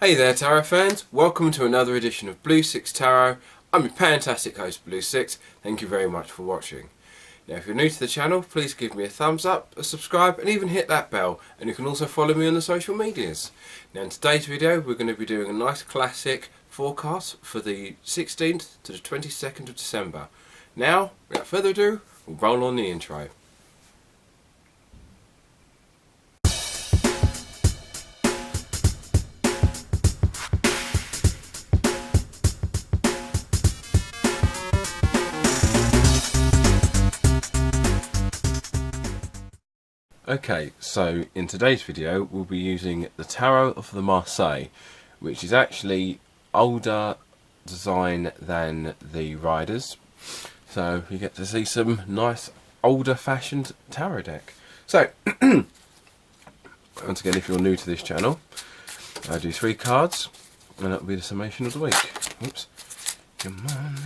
Hey there Tarot fans, welcome to another edition of Blue Sicx Tarot. I'm your fantastic host Blue Sicx, thank you very much for watching. Now if you're new to the channel, please give me a thumbs up, a subscribe and even hit that bell, and you can also follow me on the social medias. Now in today's video we're going to be doing a nice classic forecast for the 16th to the 22nd of December. Now, without further ado, we'll roll on the intro. Okay, so in today's video we'll be using the Tarot of the Marseille, which is actually older design than the Riders. So you get to see some nice older fashioned tarot deck. So, once again, if you're new to this channel, I do 3 cards and that'll be the summation of the week. Oops, come on.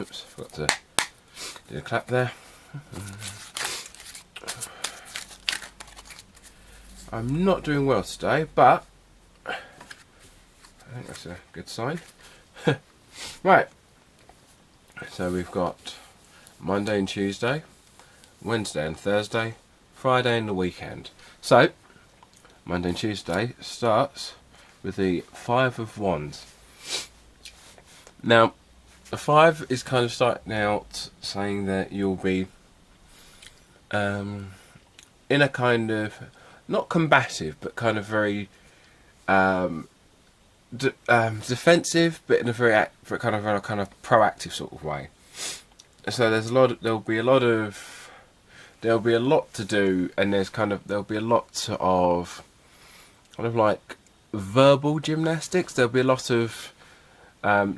Oops, forgot to do a clap there. I'm not doing well today, but I think that's a good sign. Right, so we've got Monday and Tuesday, Wednesday and Thursday, Friday and the weekend. So, Monday and Tuesday starts with the 5 of Wands. Now, the 5 is kind of starting out saying that you'll be in a kind of, not combative, but kind of very defensive, but in a very kind of proactive sort of way. So there'll be a lot to do, and there'll be a lot of kind of like verbal gymnastics. There'll be a lot of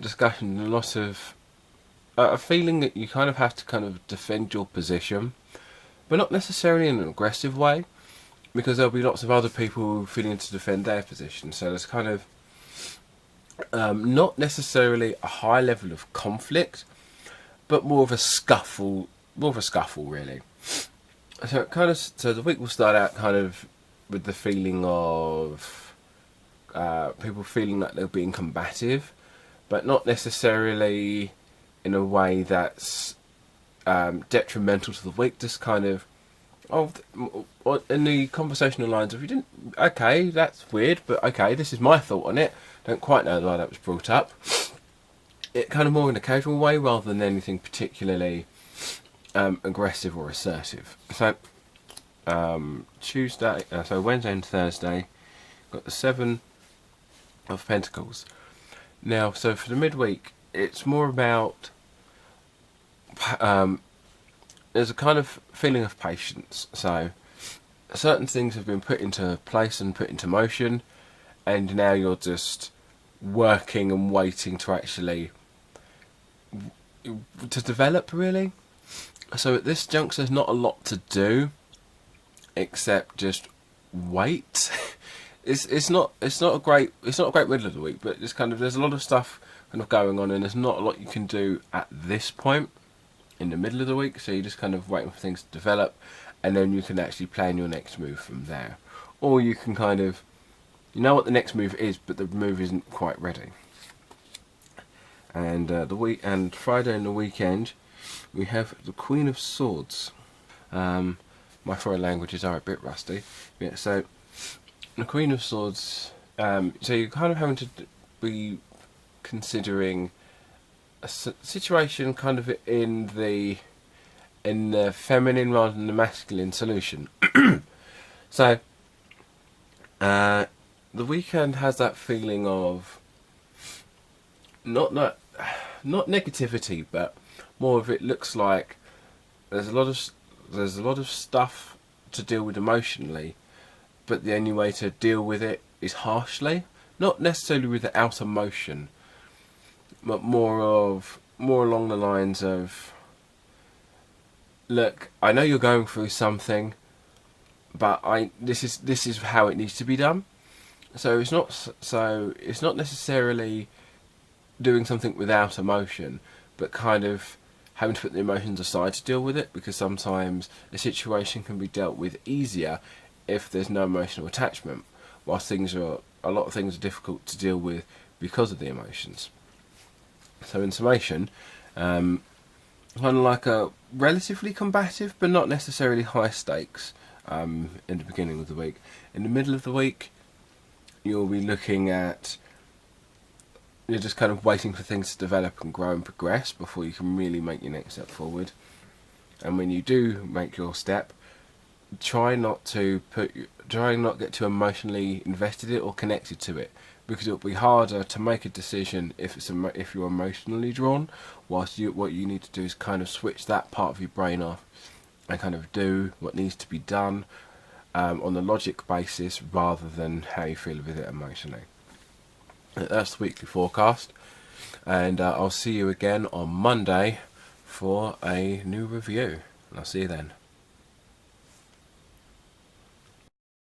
discussion, a lot of a feeling that you kind of have to kind of defend your position, but not necessarily in an aggressive way, because there'll be lots of other people feeling to defend their position. So there's kind of not necessarily a high level of conflict, but more of a scuffle really. So the week will start out kind of with the feeling of people feeling like they're being combative, but not necessarily in a way that's detrimental to the week. Just kind of, in the conversational lines of, you didn't, okay, that's weird, but okay, this is my thought on it. Don't quite know why that was brought up. It kind of more in a casual way rather than anything particularly aggressive or assertive. So Wednesday and Thursday, got the 7 of Pentacles. Now, so for the midweek, it's more about there's a kind of feeling of patience. So certain things have been put into place and put into motion, and now you're just working and waiting to actually develop, really. So at this juncture there's not a lot to do except just wait. It's not a great middle of the week, but it's kind of, there's a lot of stuff kind of going on, and there's not a lot you can do at this point in the middle of the week, so you're just kind of waiting for things to develop, and then you can actually plan your next move from there. Or you can kind of, you know what the next move is, but the move isn't quite ready. And Friday and the weekend, we have the Queen of Swords. My foreign languages are a bit rusty. Yeah, so the Queen of Swords. So you're kind of having to be considering a situation kind of in the feminine rather than the masculine solution. So the weekend has that feeling of not negativity, but more of, it looks like there's a lot of stuff to deal with emotionally, but the only way to deal with it is harshly, not necessarily without emotion, but more along the lines of, look, I know you're going through something, but this is how it needs to be done. So it's not necessarily doing something without emotion, but kind of having to put the emotions aside to deal with it, because sometimes a situation can be dealt with easier if there's no emotional attachment, whilst things are a lot of things are difficult to deal with because of the emotions. So in summation, kind of like a relatively combative but not necessarily high stakes in the beginning of the week. In the middle of the week, you'll be looking at, you're just kind of waiting for things to develop and grow and progress before you can really make your next step forward. And when you do make your step, try not get too emotionally invested in it or connected to it, because it'll be harder to make a decision if you're emotionally drawn. Whilst what you need to do is kind of switch that part of your brain off and kind of do what needs to be done on a logic basis rather than how you feel with it emotionally. That's the weekly forecast, and I'll see you again on Monday for a new review. I'll see you then.